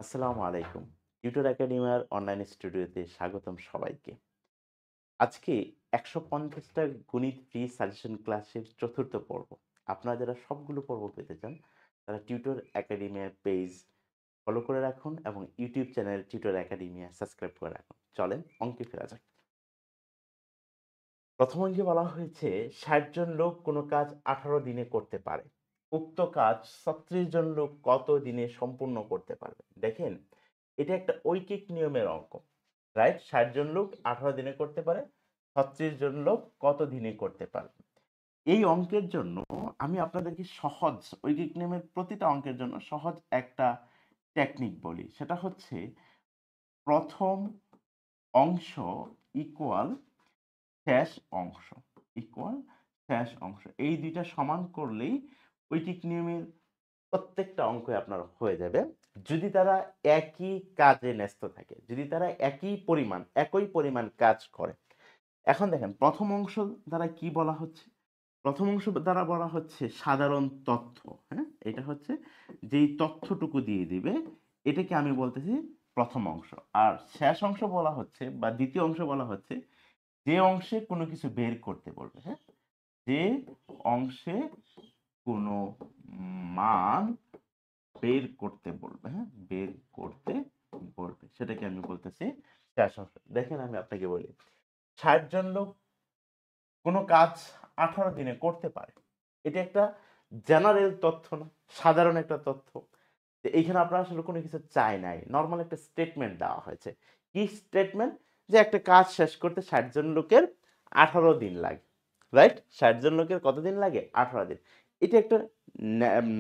আসসালামু আলাইকুম। টিউটর একাডেমির অনলাইন স্টুডিওতে স্বাগতম সবাইকে। আজকে ১৫০ টা গণিত ফ্রি সাজেশন ক্লাসের ৪র্থ পর্ব। আপনারা যারা সবগুলো পর্ব পেতে চান, তারা টিউটর একাডেমির পেজ ফলো করে রাখুন এবং YouTube channel tutor academia subscribe করে রাখুন। চলেন অঙ্কে ফেরা যাক। প্রথম অঙ্কে বলা হয়েছে ৬০ জন লোক কোনো কাজ ১৮ দিনে করতে পারে। উক্ত কাজ ৩৬ জন লোক কত দিনে সম্পূর্ণ করতে পারবে? দেখেন, এটা একটা ঐকিক নিয়মের অঙ্ক। রাইট? ৬০ জন লোক ১৮ দিনে করতে পারে। ৩৬ জন লোক কত দিনে করতে পারবে? এই অঙ্কের জন্য আমি আপনাদেরকে সহজ ঐকিক নিয়মের প্রতিটা অঙ্কের জন্য সহজ একটা টেকনিক বলি। সেটা হচ্ছে প্রথম অংশ ইকুয়াল শেষ অংশ ইকুয়াল শেষ অংশ। এই ২ টা সমান করলেই ঐকিক নিয়মের প্রত্যেকটা অঙ্কই আপনার হয়ে যাবে। যদি তারা একই কাজে ন্যস্ত থাকে, যদি তারা একই পরিমাণ কাজ করে। এখন দেখেন প্রথম অংশ দ্বারা কি বলা হচ্ছে? প্রথম অংশ দ্বারা বলা হচ্ছে সাধারণ তথ্য, হ্যাঁ? এটা হচ্ছে যেই তথ্যটুকু দিয়ে দিবে, এটাকে আমি বলতেছি প্রথম অংশ। আর শেষ অংশ বলা হচ্ছে বা দ্বিতীয় অংশ বলা হচ্ছে যে অংশে কোনো কিছু বের করতে বলবে, হ্যাঁ? যে অংশে কোনো মান বের করতে বলবে, হ্যাঁ? বের করতে বলবে। সেটাকে আমি বলতেছি শেষ অংশ। দেখেন আমি আপনাকে বলি, ৬০ জন লোক কোনো কাজ ১৮ দিনে করতে পারে। এটা একটা জেনারেল তথ্য না, সাধারণ একটা তথ্য। তো এইখানে আপনার আসলে কোনো কিছু চাই নাই। নরমাল একটা স্টেটমেন্ট দেওয়া হয়েছে। কি স্টেটমেন্ট? যে একটা কাজ শেষ করতে ৬০ জন লোকের ১৮ দিন লাগে। রাইট? ৬০ জন লোকের কত দিন লাগে? ১৮ দিন। এটা একটা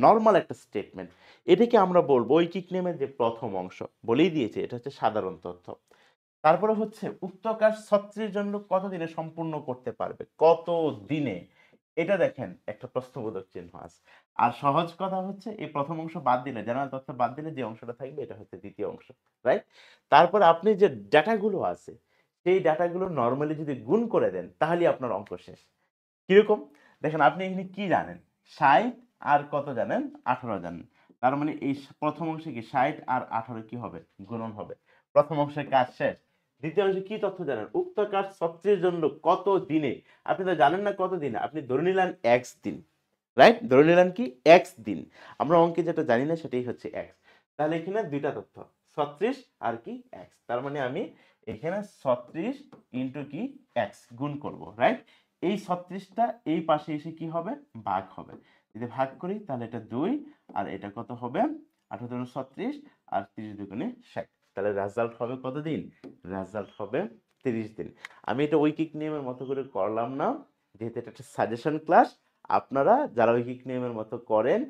নরমাল একটা স্টেটমেন্ট। এটাকে আমরা বলবো ঐকিক নিয়মের যে প্রথম অংশ। বলেই দিয়েছি এটা হচ্ছে সাধারণ তথ্য। তারপরে হচ্ছে উক্ত কাজ ৩৬ জন লোক কত দিনে সম্পূর্ণ করতে পারবে? কত দিনে? এটা দেখেন একটা প্রশ্নবোধক চিহ্ন আছে। আর সহজ কথা হচ্ছে এই প্রথম অংশ বাদ দিলে, জেনারেল তথ্য বাদ দিলে যে অংশটা থাকবে এটা হচ্ছে দ্বিতীয় অংশ। রাইট? তারপর আপনি যে ডাটাগুলো আছে, সেই ডাটাগুলো নরমালি যদি গুণ করে দেন তাহলেই আপনার অঙ্ক শেষ। কিরকম? দেখেন আপনি এখানে কি জানেন? ৬০ আর কত জানেন? ১৮ জানেন। তার মানে এই প্রথম অংশে কি ৬০ আর ১৮ কি হবে? গুণন হবে। প্রথম অংশের কাজ শেষ। দ্বিতীয় অংশে কি তথ্য জানেন? উক্ত কাজ ৩৬ জন লোক কত দিনে? আপনি তো জানেন না কত দিনে। আপনি ধরে নিলেন x দিন। রাইট? ধরে নিলেন কি? x দিন। আমরা অঙ্কে যেটা জানি না সেটাই হচ্ছে x। তাহলে এখানে ২ টা তথ্য। ৩৬ আর কি x। তার মানে আমি এখানে ৩৬ ইনটু কি x গুণ করব। রাইট? এই ৩৬ টা এই পাশে এসে কি হবে? ভাগ হবে। যদি ভাগ করি তাহলে এটা ২ আর এটা কত হবে? ১৮ দুগুণে ৩৬ আর ৩০ দুগুণে ৬০। তাহলে রেজাল্ট হবে কত দিন? রেজাল্ট হবে ৩০ দিন। আমি এটা ঐকিক নিয়মের মতো করে করলাম না, যেহেতু এটা একটা সাজেশন ক্লাস। আপনারা যারা ঐকিক নিয়মের মতো করেন,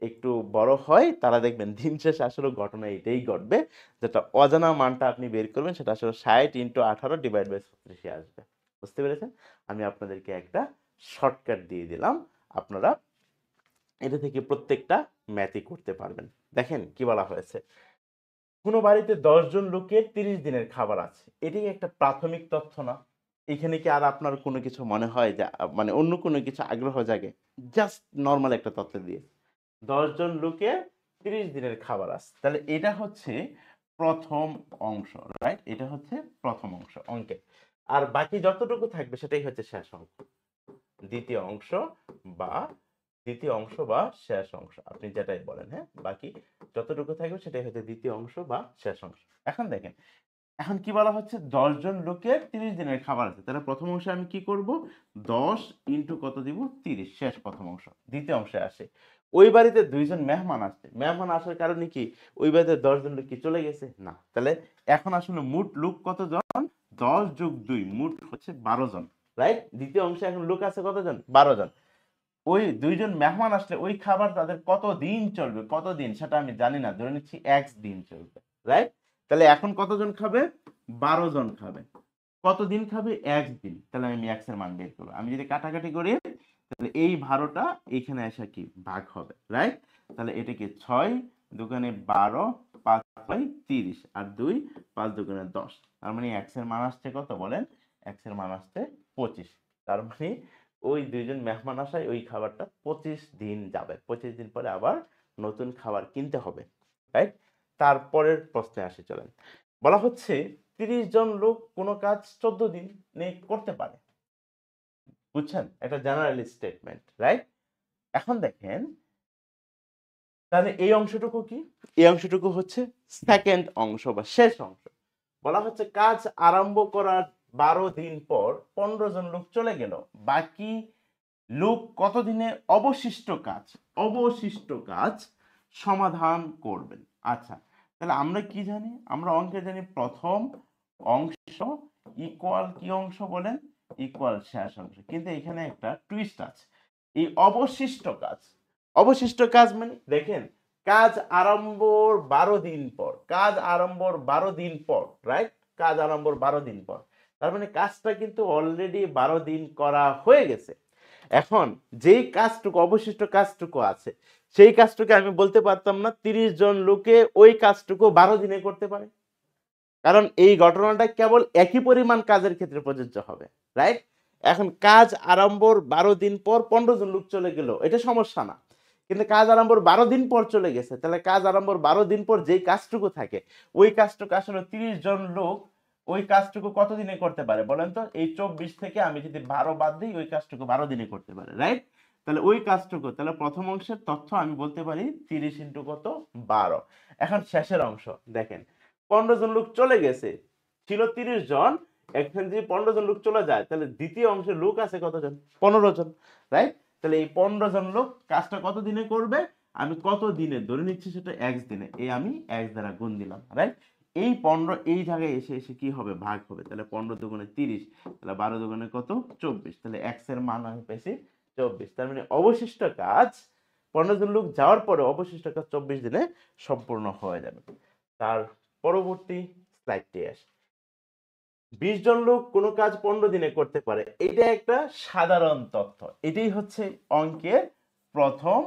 একটু বড় হয়, তারা দেখবেন দিন শেষে আসলে ঘটনা এটাই ঘটবে, যেটা অজানা মানটা আপনি বের করবেন সেটা আসলে ৬০ ইনটু ১৮ ডিভাইড বাই ৩৬ এ আসবে। বুঝতে পেরেছেন? আমি আপনাদেরকে একটা শর্টকাট দিয়ে দিলাম। আপনারা এটা থেকে প্রত্যেকটা ম্যাথই করতে পারবেন। দেখেন কি বলা হয়েছে? কোনো বাড়িতে ১০ জন লোকের ৩০ দিনের খাবার আছে। এটাই একটা প্রাথমিক তথ্য না? এখানে কি আর আপনার কোনো কিছু মনে হয় যে মানে অন্য কোনো কিছু আগ্রহ জাগে? জাস্ট নরমাল একটা তথ্য দিয়ে। ১০ জন লোকের ৩০ দিনের খাবার আছে। তাহলে এটা হচ্ছে প্রথম অংশ, রাইট? এটা হচ্ছে প্রথম অংশ অঙ্কের। আর বাকি যতটুকু থাকবে সেটাই হচ্ছে শেষ অংশ। দ্বিতীয় অংশ বা দ্বিতীয় অংশ বা শেষ অংশ। আপনি যেটাই বলেন, হ্যাঁ? বাকি যতটুকু থাকবে সেটাই হচ্ছে দ্বিতীয় অংশ বা শেষ অংশ। এখন দেখেন, এখন কি বলা হচ্ছে? ১০ জন লোকের ৩০ দিনের খাবার আছে। তাহলে প্রথম অংশে আমি কি করব? ১০ ইনটু কত দিব? ৩০ শেষ প্রথম অংশ। দ্বিতীয় অংশে আসে। ওই বাড়িতে ২ জন মেহমান আসছে। মেহমান আসার কারণে কি ওই বাড়িতে ১০ জন লোক কি চলে গেছে? না। তাহলে এখন আসলে মোট লোক কতজন? ১০ যোগ ২ মোট হচ্ছে ১২ জন। রাইট? দ্বিতীয় অংশে এখন লোক আছে কতজন? ১২ জন। ওই ২ জন মেহমান আসলে ওই খাবার তাদের কতদিন চলবে? কতদিন সেটা আমি জানি না। ধরে নিচ্ছি X দিন চলবে। রাইট? তাহলে এখন কতজন খাবে? ১২ জন খাবে। কতদিন খাবে? ১ দিন। তাহলে আমি X এর মান বের করব। আমি যদি কাটাকাটি করি তাহলে এই ১২ টা এখানে এসে কি ভাগ হবে। রাইট? তাহলে এটা কি ৬ দুগুণে ১২ ৫ ছয় ৩০ আর ২ ৫ দুগুণে ১০। তার মানে X এর মান আসছে কত বলেন? X এর মান আসছে ২৫। তার মানে ওই ২ জন মেহমান আসায় ওই খাবারটা ২৫ দিন যাবে। ২৫ দিন পরে আবার নতুন খাবার কিনতে হবে। রাইট? তারপরের প্রশ্নে আসি, চলেন। বলা হচ্ছে 30 জন লোক কোনো কাজ 14 দিনে করতে পারে। বুঝছেন? এটা জেনারেল স্টেটমেন্ট, রাইট? এখন দেখেন, তাহলে এই অংশটুকু কি? এই অংশটুকু হচ্ছে সেকেন্ড অংশ বা শেষ অংশ। বলা হচ্ছে কাজ আরম্ভ করার 12 দিন পর 15 জন লোক চলে গেল, বাকি লোক কত দিনে অবশিষ্ট কাজ সমাধান করবেন। আচ্ছা, তাহলে আমরা কি জানি? আমরা অঙ্কে জানি প্রথম অংশ ইকুয়াল কি অংশ বলেন? ইকুয়াল শেষ অংশ। কিন্তু এখানে একটা টুইস্ট আছে। এই অবশিষ্ট কাজ মানে দেখেন, কাজ আরম্ভর 12 দিন পর, রাইট? কাজ আরম্ভর 12 দিন পর, তার মানে কাজটা কিন্তু অলরেডি 12 দিন করা হয়ে গেছে। এখন যেই কাজটুকু অবশিষ্ট কাজটুকু আছে, সেই কাজটুকু আমি বলতে পারতাম না 30 জন লোকে ওই কাজটুকু 12 দিনে করতে পারে? কারণ এই ঘটনাটা কেবল একই পরিমাণ কাজের ক্ষেত্রে প্রযোজ্য হবে, রাইট? এখন কাজ আরম্ভর 12 দিন পর 15 জন লোক চলে গেল, এটা সমস্যা না। কিন্তু কাজ আরম্ভর 12 দিন পর চলে গেছে, তাহলে কাজ আরম্ভর 12 দিন পর যেই কাজটুকু থাকে, ওই কাজটুকু আসলে 30 জন লোক ওই কাজটুকু কত দিনে করতে পারে বলেন তো? এই 24 থেকে আমি যদি 12 বাদ দিই, ওই কাজটুকু 12 দিনে করতে পারে, রাইট? তাহলে ওই কাজটুকু, তাহলে প্রথম অংশের তথ্য আমি বলতে পারি 30 ইন্টু কত? 12। এখন শেষের অংশ দেখেন, 15 জন লোক চলে গেছে, ছিল 30 জন। এখন যদি 15 জন লোক চলে যায়, তাহলে দ্বিতীয় অংশে লোক আছে কতজন? 15 জন, রাইট? তাহলে এই 15 জন লোক কাজটা কত দিনে করবে? আমি কত দিনে ধরে নিচ্ছি সেটা x দিনে, এই আমি x দ্বারা গুণ দিলাম, রাইট? এই 15 এই জায়গায় এসে এসে কি হবে? ভাগ হবে। তাহলে 15 দুগুণে 30, তাহলে 12 দুগুণে কত? 24। তাহলে x এর মান আমি পেয়েছি 24। তার মানে অবশিষ্ট কাজ 15 জন লোক যাওয়ার পরে অবশিষ্ট কাজ 24 দিনে সম্পূর্ণ হয়ে যাবে। তার পরবর্তী স্লাইডটি আসে। 20 জন লোক কোনো কাজ 15 দিনে করতে পারে, এটা একটা সাধারণ তথ্য। এটাই হচ্ছে অঙ্কের প্রথম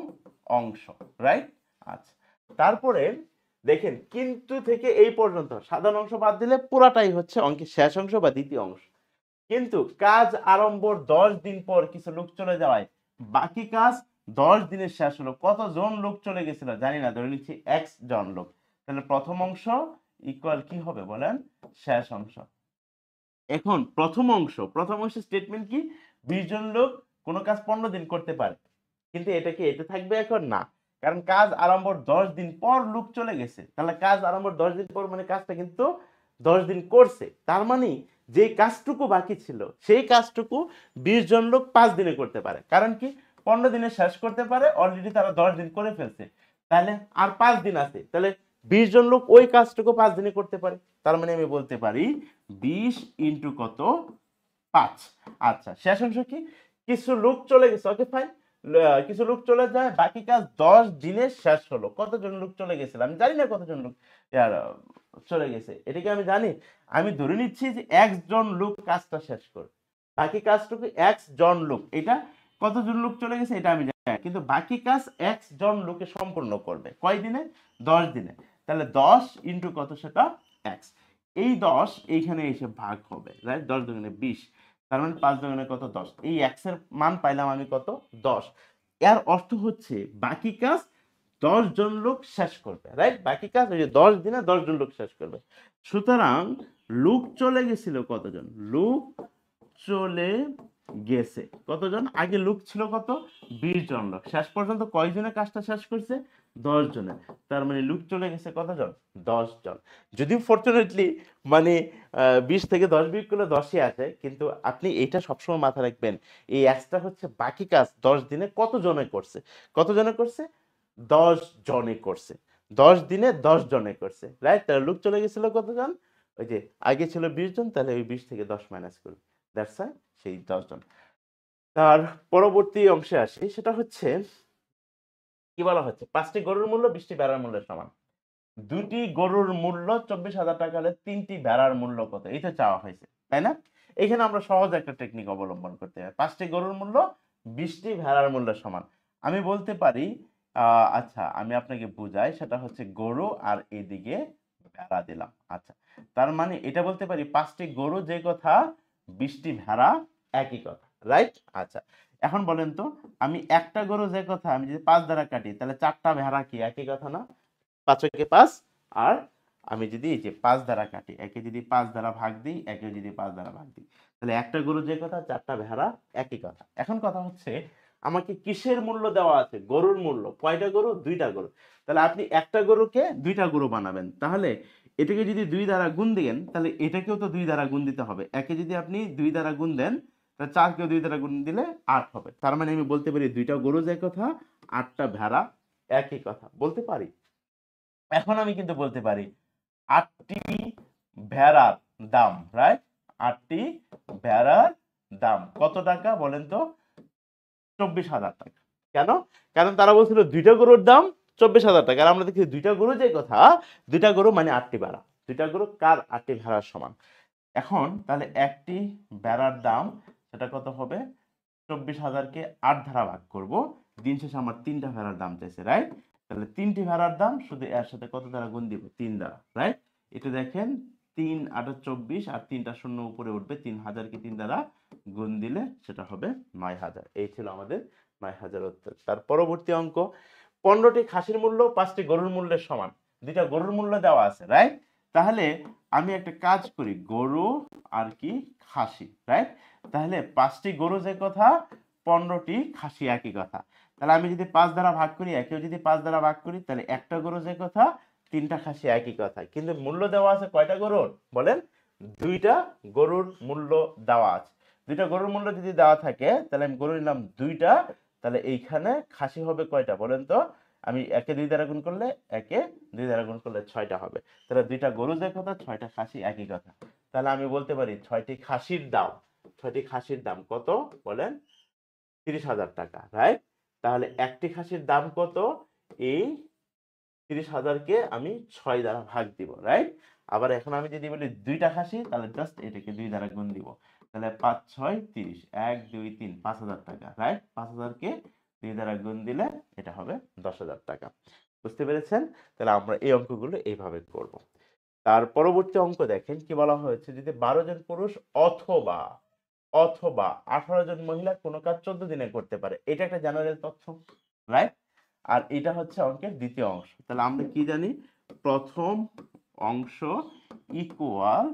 অংশ, রাইট? আচ্ছা, তারপরে দেখেন কিন্তু থেকে এই পর্যন্ত সাধারণ অংশ বাদ দিলে পুরাটাই হচ্ছে অঙ্কের শেষ অংশ বা দ্বিতীয় অংশ। কিন্তু কাজ আরম্ভর 10 দিন পর কিছু লোক চলে যাওয়ায় বাকি কাজ 10 দিনে শেষ হলো। কতজন লোক চলে গেছিল জানি না, ধরে নিচ্ছি x জন লোক। তাহলে প্রথম অংশ ইকুয়াল কি হবে বলেন? শেষ অংশ। এখন প্রথম অংশের স্টেটমেন্ট কি? 20 জন লোক কোনো কাজ 15 দিন করতে পারে, কিন্তু এটা কি এটা থাকবে এখন? না, কারণ কাজ আরম্ভর 10 দিন পর লোক চলে গেছে। তাহলে কাজ আরম্ভর 10 দিন পর মানে কাজটা কিন্তু 10 দিন করছে। তার মানে যে কাজটুকু বাকি ছিল সেই কাজটুকু 20 জন লোক 5 দিনে করতে পারে। কারণ কি? 15 দিনে শেষ করতে পারে, অলরেডি তারা 10 দিন করে ফেলছে। তাহলে আর 5 দিন আছে, তাহলে 20 জন লোক ওই কাজটুকু 5 দিনে করতে পারে। তার মানে আমি বলতে পারি 20 ইন্টু কত? 5। আচ্ছা, শেষ অংশ কি? কিছু লোক চলে গেছে, ওকে ফাইন। কিছু লোক চলে যায়, বাকি কাজ 10 দিনে শেষ হলো। কতজন লোক চলে গেছিল আমি জানি না, কতজন লোক চলে গেছে এটা কি আমি জানি? আমি ধরে নিচ্ছি যে x জন লোক কাজটা শেষ করবে, বাকি কাজটুকু x জন লোক, এটা কতজন লোক চলে গেছে এটা আমি জানি না, কিন্তু বাকি কাজ x জন লোকে সম্পূর্ণ করবে কয় দিনে? 10 দিনে। তাহলে 10 ইন্টু কত? সেটা x। এই 10 এইখানে এসে ভাগ হবে, রাইট? 10 দুগুণে 20, তার মানে 5 দুগুণে কত? 10। এই x এর মান পাইলাম আমি কত? 10। এর অর্থ হচ্ছে বাকি কাজ 10 জন লোক শেষ করবে, রাইট? বাকি কাজ ওই যে 10 দিনে 10 জন লোক শেষ করবে। সুতরাং লোক চলে গেছিল কতজন? লোক চলে গেছে কতজন? আগে লোক ছিল কত? 20 জন লোক। শেষ পর্যন্ত কয়জনে কাজটা শেষ করছে? 10 জনে। তার মানে লোক চলে গেছে কতজন? 10 জন। যদিও ফরচুনেটলি মানে 20 থেকে 10 বিয়োগ করলে 10ই আসে, কিন্তু আপনি এইটা সবসময় মাথায় রাখবেন, এই এক্সট্রা হচ্ছে বাকি কাজ 10 দিনে কত জনে করছে। কত জনে করছে? 10 জনে করছে। 10 দিনে 10 জনে করছে, রাইট? তাহলে লোক চলে গেছিল কতজন? ওই যে আগে ছিল 20 জন, তাহলে ওই 20 থেকে 10 মাইনাস করবে, দ্যাটস ওয়াই সেই 10 জন। তার পরবর্তী অংশে আসি, সেটা হচ্ছে কি বলা হচ্ছে? 5টি গরুর মূল্য 20টি ভেড়ার মূল্যের সমান। 2টি গরুর মূল্য 24,000 টাকা হলে 3টি ভেড়ার মূল্য কত? এই তো চাওয়া হয়েছে, তাই না? এখানে আমরা সহজ একটা টেকনিক অবলম্বন করতে হবে। 5টি গরুর মূল্য 20টি ভেড়ার মূল্যের সমান। আমি বলতে পারি আচ্ছা আমি আপনাকে বুঝাই, সেটা হচ্ছে গরু আর এদিকে ভেড়া দিলাম। আচ্ছা, তার মানে এটা বলতে পারি 5টি গরু যে কথা, 20টি ভেড়া একই কথা, রাইট? আচ্ছা, এখন বলেন তো, আমি একটা গরু যে কথা আমি যদি 5 দ্বারা কাটি, তাহলে 4টা ভেড়া কি একই কথা না? 5 একে 5, আর আমি যদি এই যে 5 দ্বারা কাটি, একে যদি 5 দ্বারা ভাগ দিই, একে যদি 5 দ্বারা ভাগ দিই, তাহলে একটা গরু যে কথা, 4টা ভেড়া একই কথা। এখন কথা হচ্ছে আমাকে কিসের মূল্য দেওয়া আছে? গরুর মূল্য। কয়টা গরু? 2টা গরু। তাহলে আপনি একটা গরুকে 2টা গরু বানাবেন। তাহলে এটাকে যদি 2 দ্বারা গুণ দেন, তাহলে এটাকেও তো 2 দ্বারা গুণ দিতে হবে। একে যদি আপনি 2 দ্বারা গুণ দেন, তাহলে 4কেও 2 দ্বারা গুণ দিলে 8 হবে। তার মানে আমি বলতে পারি 2টা গরু যে কথা, 8টা ভেড়া একই কথা বলতে পারি। এখন আমি কিন্তু বলতে পারি 8টি ভেড়ার দাম, রাইট? 8টি ভেড়ার দাম কত টাকা বলেন তো? 24,000 টাকা। কেন? কারণ তারা বলছিল 2টা গরুর দাম 24,000 টাকা। আর আমরা দেখি 2টা গরু যে কথা, 2টা গরু মানে 8টি ভেড়া। 2টা গরু কার? 8টি ভেড়ার সমান। এখন তাহলে একটি ভেড়ার দাম সেটা কত হবে? 24,000-কে 8 দ্বারা ভাগ করব। দিন শেষে আমার 3টা ভেড়ার দাম চাইছে, রাইট? তাহলে 3টি ভেড়ার দাম শুধু এর সাথে কত দ্বারা গুণ দিব? 3 দ্বারা, রাইট? এটা দেখেন 3 8 24 আর 3টা শূন্য উপরে উঠবে। 3000-কে 3 দ্বারা গুণ দিলে সেটা হবে 9,000। এই ছিল আমাদের 9,000 উত্তর। তার পরবর্তী অঙ্ক, 15টি খাসির মূল্য 5টি গরুর মূল্যের সমান। 2টা গরুর মূল্য দেওয়া আছে, রাইট? তাহলে আমি একটা কাজ করি, গরু আর কি খাসি, রাইট? তাহলে 5টি গরু যে কথা, 15টি খাসি একই কথা। তাহলে আমি যদি 5 দ্বারা ভাগ করি, একেও যদি 5 দ্বারা ভাগ করি, তাহলে একটা গরু যে কথা, 3টা খাসি একই কথা। কিন্তু মূল্য দেওয়া আছে কয়টা গরুর বলেন? 2টা গরুর মূল্য দেওয়া আছে। 2টা গরুর মূল্য যদি দেওয়া থাকে, তাহলে আমি গরু নিলাম 2টা। তাহলে এইখানে খাসি হবে কয়টা বলেন তো? আমি একে 2 দ্বারা গুণ করলে, একে 2 দ্বারা গুণ করলে 6টা হবে। তাহলে 2টা গরু যে কথা, 6টা খাসি একই কথা। তাহলে আমি বলতে পারি 6টি খাসির দাম, 6টি খাসির দাম কত বলেন? 30,000 টাকা, রাইট? তাহলে একটি খাসির দাম কত? এই 30,000-কে আমি 6 দ্বারা ভাগ দিব, রাইট? আবার এখন আমি যদি বলি 2টা খাসি, তাহলে জাস্ট এটাকে 2 দ্বারা গুণ দিব। তাহলে 5 6 30, 1 2 3, 5,000 টাকা, রাইট? 5,000-কে 2 দ্বারা গুণ দিলে এটা হবে 10,000 টাকা। বুঝতে পেরেছেন? তাহলে আমরা এই অঙ্কগুলো এইভাবে করব। তার পরবর্তী অঙ্ক দেখেন কি বলা হয়েছে, যদি 12 জন পুরুষ অথবা অথবা 18 জন মহিলা কোনো কাজ 14 দিনে করতে পারে। এটা একটা জেনারেল তথ্য, রাইট? আর এটা হচ্ছে অঙ্কের দ্বিতীয় অংশ। তাহলে আমরা কি জানি? প্রথম অংশ ইকুয়াল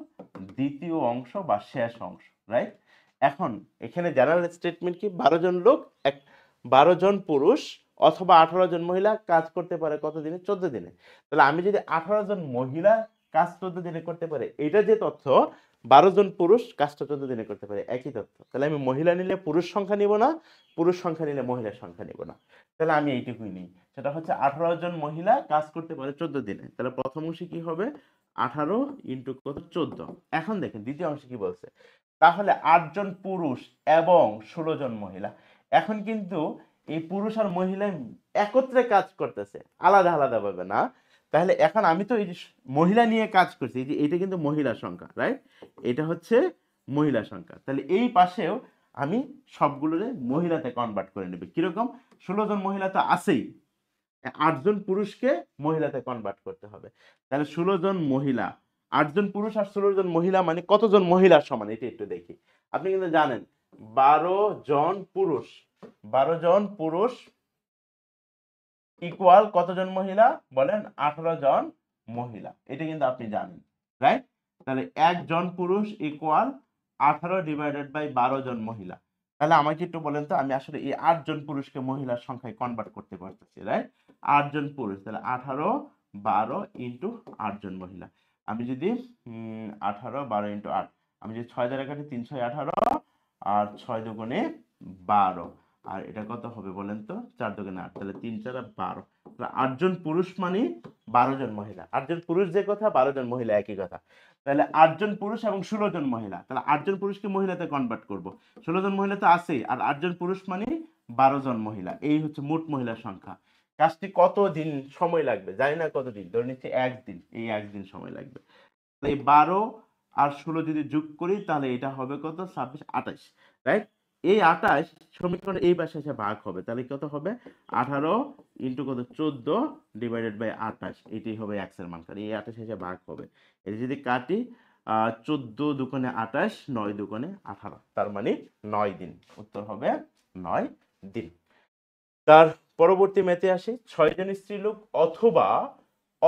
দ্বিতীয় অংশ বা শেষ অংশ, রাইট? এখন এখানে জেনারেল স্টেটমেন্ট কি? 12 জন লোক, 12 জন পুরুষ অথবা 18 জন মহিলা কাজ করতে পারে কত দিনে? 14 দিনে। তাহলে আমি যদি 18 জন মহিলা কাজ 14 দিনে করতে পারে, এটা যে তথ্য, 12 জন পুরুষ কাজটা 14 দিনে করতে পারে, একই তথ্য। তাহলে আমি মহিলা নিলে পুরুষ সংখ্যা নিব না, পুরুষ সংখ্যা নিলে মহিলার সংখ্যা নিব না। তাহলে আমি এইটুকুই নিই। সেটা হচ্ছে 18 জন মহিলা কাজ করতে পারে 14 দিনে। তাহলে প্রথম অংশে কি হবে? 18 ইন্টু কত? 14। এখন দেখেন দ্বিতীয় অংশে কি বলছে। তাহলে 8 জন পুরুষ এবং 16 জন মহিলা। এখন কিন্তু এই পুরুষ আর মহিলা একত্রে কাজ করতেছে, আলাদা আলাদা ভাবে না। তাহলে এখন আমি তো এই যে মহিলা নিয়ে কাজ করছি, এই যে এটা কিন্তু মহিলা সংখ্যা, রাইট? এটা হচ্ছে মহিলা সংখ্যা। তাহলে এই পাশেও আমি সবগুলোরে মহিলাতে কনভার্ট করে নেব। কিরকম? 16 জন মহিলা তো আছেই, 8 জন পুরুষকে মহিলাতে কনভার্ট করতে হবে। তাহলে 16 জন মহিলা, 8 জন পুরুষ আর 16 জন মহিলা মানে কতজন মহিলার সমান? এটা একটু দেখি। আপনি কিন্তু জানেন 12 জন পুরুষ, 12 জন পুরুষ ইকুয়াল কতজন মহিলা বলেন? 18 জন মহিলা। এটা কিন্তু আপনি জানেন, রাইট? তাহলে একজন পুরুষ ইকুয়াল 18 ডিভাইডেড বাই 12 জন মহিলা। তাহলে আমাকে একটু বলেন তো, আমি আসলে এই 8 জন পুরুষকে মহিলার সংখ্যায় কনভার্ট করতে পারতেছি, রাইট? 8 জন পুরুষ, তাহলে 18 12 ইন্টু 8 জন মহিলা। আমি যদি 18 12 ইন্টু 8, আমি যদি 6 দ্বারা কাটি, 3 6 18 আর 6 দুগুণে 12। আর এটা কত হবে বলেন তো? 4 দুগুণে 8, তাহলে 3 4 12। তাহলে 8 জন পুরুষ মানে 12 জন মহিলা। 8 জন পুরুষ যে কথা, 12 জন মহিলা একই কথা। তাহলে 8 জন পুরুষ এবং 16 জন মহিলা। তাহলে 8 জন পুরুষকে মহিলাতে কনভার্ট করব। 16 জন মহিলা তো আছেই, আর 8 জন পুরুষ মানে 12 জন মহিলা। এই হচ্ছে মোট মহিলার সংখ্যা। কাজটি কত দিন সময় লাগবে জানি না, কত দিন, ধরে নিচ্ছি 1 দিন। এই 1 দিন সময় লাগবে। তাহলে এই 12 আর 16 যদি যোগ করি, তাহলে এটা হবে কত? 26 28, রাইট? এই 28 সমীকরণ এই পাশে এসে ভাগ হবে, তাহলে কত হবে? 18 ইন্টু কত? 14 ডিভাইডেড বাই 28। এটাই হবে এক্স এর মান, কারণ এই 28 এসে ভাগ হবে। এটা যদি কাটি, 14 দুগুণে 28, 9 দুগুণে 18, তার মানে 9 দিন। উত্তর হবে 9 দিন। তার পরবর্তী ম্যাথে আসি, 6 জন স্ত্রীলোক অথবা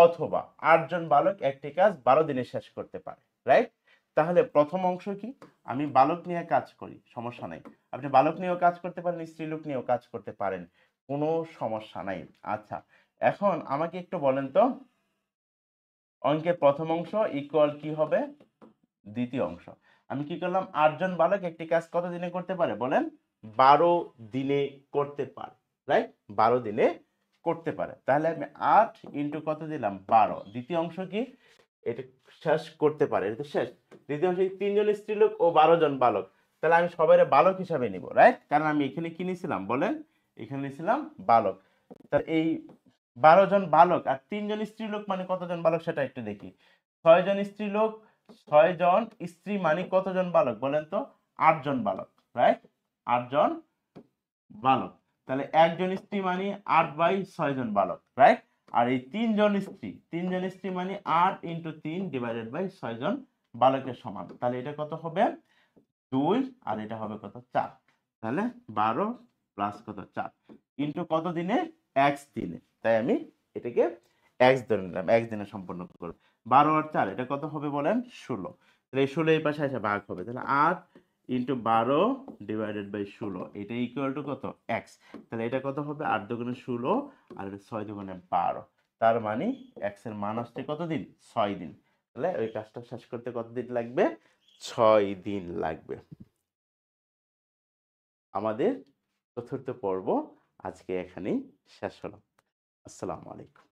অথবা 8 জন বালক একটি কাজ 12 দিনে শেষ করতে পারে, রাইট? তাহলে প্রথম অংশ কি, আমি বালক নিয়ে কাজ করি, সমস্যা নাই। আপনি বালক নিয়েও কাজ করতে পারেন, স্ত্রীলোক নিয়েও কাজ করতে পারেন, কোনো সমস্যা নাই। আচ্ছা, এখন আমাকে একটু বলেন তো, অঙ্কের প্রথম অংশ ইকুয়াল কি হবে দ্বিতীয় অংশ। আমি কি করলাম, 8 জন বালক একটি কাজ কত দিনে করতে পারে বলেন? 12 দিনে করতে পারে, রাইট? 12 দিনে করতে পারে। তাহলে আমি 8 ইন্টু কত দিলাম, 12। দ্বিতীয় অংশ কি, এটা শেষ করতে পারে, এটা তো শেষ। দ্বিতীয় অংশ 3 জন স্ত্রীলোক ও 12 জন বালক। তাহলে আমি সবাই বালক হিসাবে নিব, রাইট? কারণ আমি এখানে কি নিয়েছিলাম বলেন, এখানে নিয়েছিলাম বালক। তাহলে এই 12 জন বালক আর 3 জন স্ত্রীলোক মানে কতজন বালক সেটা একটু দেখি। 6 জন স্ত্রীলোক, 6 জন স্ত্রী মানে কতজন বালক বলেন তো? 8 জন বালক, রাইট? 8 জন বালক। তাহলে একজন স্ত্রী মানে 8/6 জন বালক, রাইট? আর এই 3 জন স্ত্রী, 3 জন স্ত্রী মানে 8 ইন্টু 3 ডিভাইডেড বাই 6 জন বালকের সমান। তাহলে এটা কত হবে, 2, আর এটা হবে কত, 4। তাহলে 12 প্লাস কত, 4 ইন্টু কত দিনে, x দিনে। তাই আমি এটাকে x ধরে নিলাম, x দিনে সম্পন্ন করব। 12 আর 4 এটা কত হবে বলেন, 16। তাহলে এই 16 এই পাশে এসে ভাগ হবে, তাহলে 8 ইন্টু 12 ডিভাইডেড বাই 16, এটা ইকুয়াল টু কত, x। তাহলে এটা কত হবে, 8 দুগুণে 16 আর এটা 6 দুগুণে 12। তার মানে x এর মান আসছে কত দিন, 6 দিন। তাহলে ওই কাজটা শেষ করতে কত দিন লাগবে, 6 দিন লাগবে। আমাদের চতুর্থ পর্ব আজকে এখানেই শেষ হলো। আসসালামু আলাইকুম।